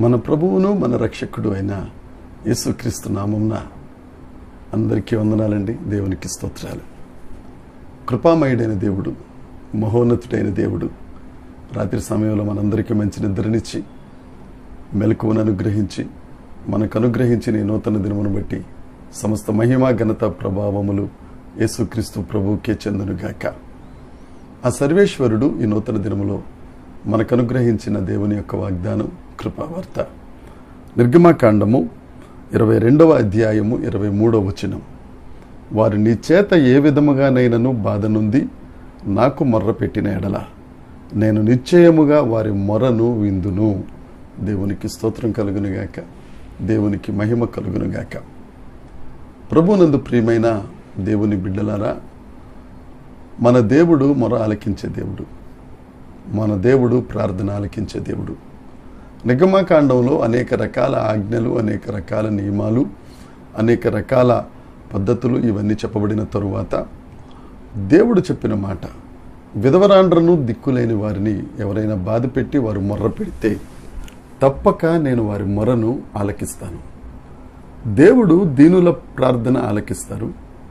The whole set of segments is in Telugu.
మన ప్రభువును మన రక్షకుడు అయిన యేసుక్రీస్తు నామమున అందరికీ వందనాలండి. దేవునికి స్తోత్రాలు. కృపామయుడైన దేవుడు, మహోన్నతుడైన దేవుడు రాత్రి సమయంలో మనందరికీ మంచి నిద్రనిచ్చి మెలకువను అనుగ్రహించి మనకు అనుగ్రహించిన ఈ నూతన దినమును బట్టి సమస్త మహిమ ఘనత ప్రభావములు యేసుక్రీస్తు ప్రభువుకే చెందునుగాక. ఆ సర్వేశ్వరుడు ఈ నూతన దినములో మనకు అనుగ్రహించిన దేవుని యొక్క వాగ్దానం కృపావార్త. నిర్గమకాండము 22వ అధ్యాయము 23వ వచనం. వారు నీ చేత ఏ విధముగానైనను బాధ నుండి నాకు మొర్ర పెట్టిన ఎడల నేను నిశ్చయముగా వారి మొరను విందును. దేవునికి స్తోత్రం కలుగునుగాక, దేవునికి మహిమ కలుగునుగాక. ప్రభునందు ప్రియమైన దేవుని బిడ్డలారా, మన దేవుడు మొర ఆలకించే దేవుడు, మన దేవుడు ప్రార్థన ఆలకించే దేవుడు. నిర్గమకాండంలో అనేక రకాల ఆజ్ఞలు, అనేక రకాల నియమాలు, అనేక రకాల పద్ధతులు ఇవన్నీ చెప్పబడిన తరువాత దేవుడు చెప్పిన మాట, విధవరాండ్రను దిక్కులేని వారిని ఎవరైనా బాధ పెట్టి వారు మొర్ర పెడితే తప్పక నేను వారి మొరను ఆలకిస్తాను. దేవుడు దీనుల ప్రార్థన ఆలకిస్తారు.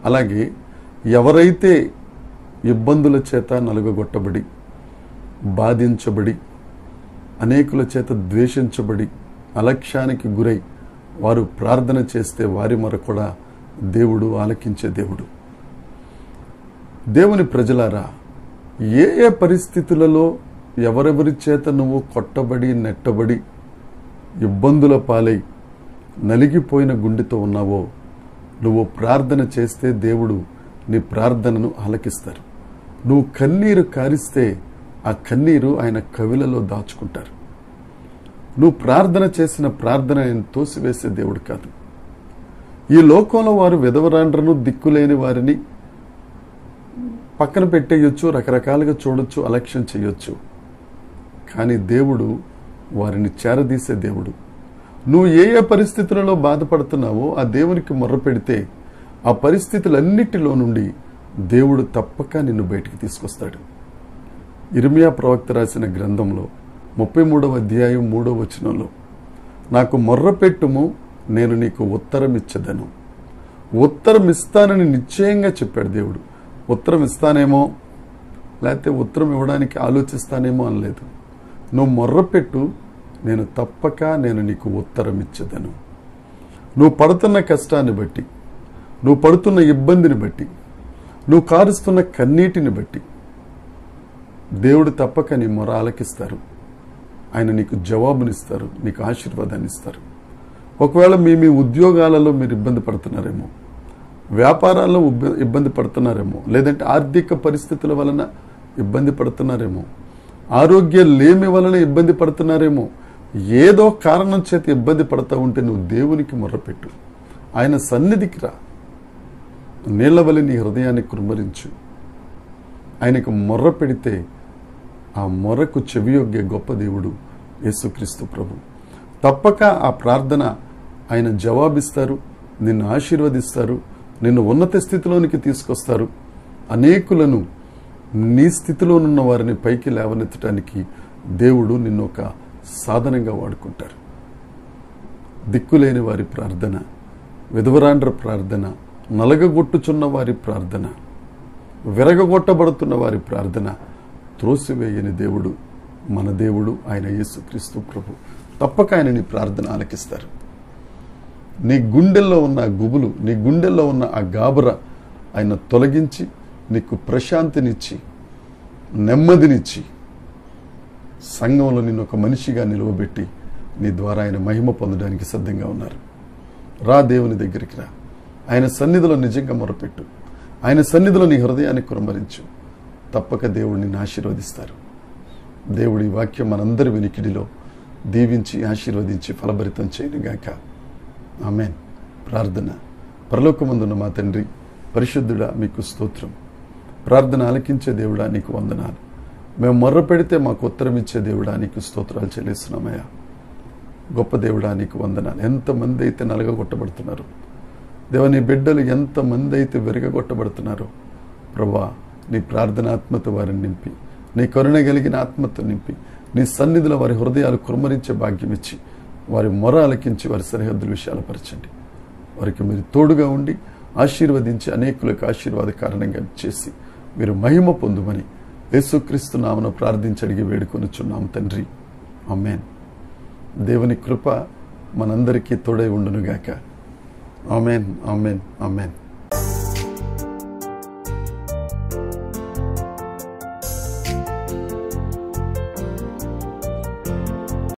అలాగే ఎవరైతే ఇబ్బందుల చేత నలుగగొట్టబడి, బాధించబడి, అనేకుల చేత ద్వేషించబడి, అలక్ష్యానికి గురై వారు ప్రార్థన చేస్తే వారి మొర కూడా దేవుడు ఆలకించే దేవుడు. దేవుని ప్రజలారా, ఏ ఏ పరిస్థితులలో ఎవరెవరి చేత నువ్వు కొట్టబడి, నెట్టబడి, ఇబ్బందుల పాలై నలిగిపోయిన గుండెతో ఉన్నావో నువ్వు ప్రార్థన చేస్తే దేవుడు నీ ప్రార్థనను ఆలకిస్తారు. నువ్వు కన్నీరు కారిస్తే ఆ కన్నీరు ఆయన కవిలలో దాచుకుంటారు. నువ్వు ప్రార్థన చేసిన ప్రార్థన ఆయన తోసివేసే దేవుడు కాదు. ఈ లోకంలో వారు విధవరాండ్రను దిక్కులేని వారిని పక్కన పెట్టేయొచ్చు, రకరకాలుగా చూడొచ్చు, అలక్ష్యం చేయొచ్చు. కానీ దేవుడు వారిని చేరదీసే దేవుడు. నువ్వు ఏ ఏ పరిస్థితులలో బాధపడుతున్నావో ఆ దేవునికి మొర్ర పెడితే ఆ పరిస్థితులన్నిటిలో నుండి దేవుడు తప్పక నిన్ను బయటికి తీసుకొస్తాడు. ఇర్మియా ప్రవక్త రాసిన గ్రంథంలో 33వ అధ్యాయం 3వ వచనంలో, నాకు మొర్ర పెట్టుము, నేను నీకు ఉత్తరం ఇచ్చదను. ఉత్తరం ఇస్తానని నిశ్చయంగా చెప్పాడు దేవుడు. ఉత్తరం ఇస్తానేమో, లేకపోతే ఉత్తరం ఇవ్వడానికి ఆలోచిస్తానేమో అనలేదు. నువ్వు మొర్ర పెట్టు, నేను నీకు ఉత్తరం ఇచ్చదను. నువ్వు పడుతున్న కష్టాన్ని బట్టి, నువ్వు పడుతున్న ఇబ్బందిని బట్టి, నువ్వు కారుస్తున్న కన్నీటిని బట్టి దేవుడు తప్పక నీ మొర ఆలకిస్తారు. ఆయన నీకు జవాబునిస్తారు, నీకు ఆశీర్వాదాన్ని ఇస్తారు. ఒకవేళ మీ ఉద్యోగాలలో మీరు ఇబ్బంది పడుతున్నారేమో, వ్యాపారాల్లో ఇబ్బంది పడుతున్నారేమో, లేదంటే ఆర్థిక పరిస్థితుల వలన ఇబ్బంది పడుతున్నారేమో, ఆరోగ్య లేమి వలన ఇబ్బంది పడుతున్నారేమో, ఏదో కారణం చేత ఇబ్బంది పడతా ఉంటే నువ్వు దేవునికి మొర్రపెట్టు. ఆయన సన్నిధికి రా, నీళ్ల వలె నీ హృదయాన్ని కుమ్మరించు. ఆయనకు మొర్ర పెడితే ఆ మొర్రకు చెవియొగ్గే గొప్ప దేవుడు యేసుక్రీస్తు ప్రభు. తప్పక ఆ ప్రార్థన ఆయన జవాబిస్తారు, నిన్ను ఆశీర్వదిస్తారు, నిన్ను ఉన్నత స్థితిలోనికి తీసుకొస్తారు. అనేకులను నీ స్థితిలోనున్న వారిని పైకి లేవనెత్తడానికి దేవుడు నిన్ను ఒక సాధనంగా వాడుకుంటారు. దిక్కులేని వారి ప్రార్థన, విధవరాండ్ర ప్రార్థన, నలగగొట్టుచున్న వారి ప్రార్థన, విరగగొట్టబడుతున్న వారి ప్రార్థన త్రోసివేయని దేవుడు మన దేవుడు, ఆయన యేసుక్రీస్తు ప్రభు. తప్పక ఆయన నీ ప్రార్థన ఆలకిస్తారు. నీ గుండెల్లో ఉన్న గుబులు, నీ గుండెల్లో ఉన్న ఆ గాబర ఆయన తొలగించి నీకు ప్రశాంతినిచ్చి, నెమ్మదినిచ్చి, సంఘంలో నిన్ను ఒక మనిషిగా నిలువబెట్టి నీ ద్వారా ఆయన మహిమ పొందడానికి సిద్ధంగా ఉన్నారు. రా, దేవుని దగ్గరికి రా, ఆయన సన్నిధిలో నిజంగా మొరపెట్టు, ఆయన సన్నిధిలో నీ హృదయాన్ని కుమ్మరించు. తప్పక దేవుడు నిన్ను ఆశీర్వదిస్తారు. దేవుడి వాక్యం మనందరి వినికిడిలో దీవించి ఆశీర్వదించి ఫలభరితం చేయనుగాక. ఆమేన్. ప్రార్థన. పరలోకమందున్న మా తండ్రి, పరిశుద్ధుడా మీకు స్తోత్రం. ప్రార్థన ఆలకించే దేవుడా నీకు వందనాలు. మేము మొర్ర పెడితే మాకు ఉత్తరం ఇచ్చే దేవుడా నీకు స్తోత్రాలు చెల్లిస్తున్నామయ్యా. గొప్ప దేవుడా నీకు వందనాలు. ఎంతమంది అయితే నలగగొట్టబడుతున్నారు దేవా, నీ బిడ్డలు ఎంతమంది అయితే విరగగొట్టబడుతున్నారు ప్రభా, నీ ప్రార్థనాత్మతో వారిని నింపి, నీ కరుణ కలిగిన ఆత్మతో నింపి, నీ సన్నిధిలో వారి హృదయాలు కుమ్మరించే భాగ్యం ఇచ్చి, వారి మొర ఆలకించి వారి సరిహద్దుల విషయాలు పరచండి. వారికి మీరు తోడుగా ఉండి ఆశీర్వదించి అనేకులకు ఆశీర్వాద కారణంగా చేసి మీరు మహిమ పొందుమని యేసుక్రీస్తు నామమున ప్రార్థించి అడిగి వేడుకొనుచున్నాం తండ్రి. ఆమేన్. దేవుని కృప మనందరికీ తోడై ఉండునుగాక. ఆమేన్, ఆమేన్, ఆమేన్.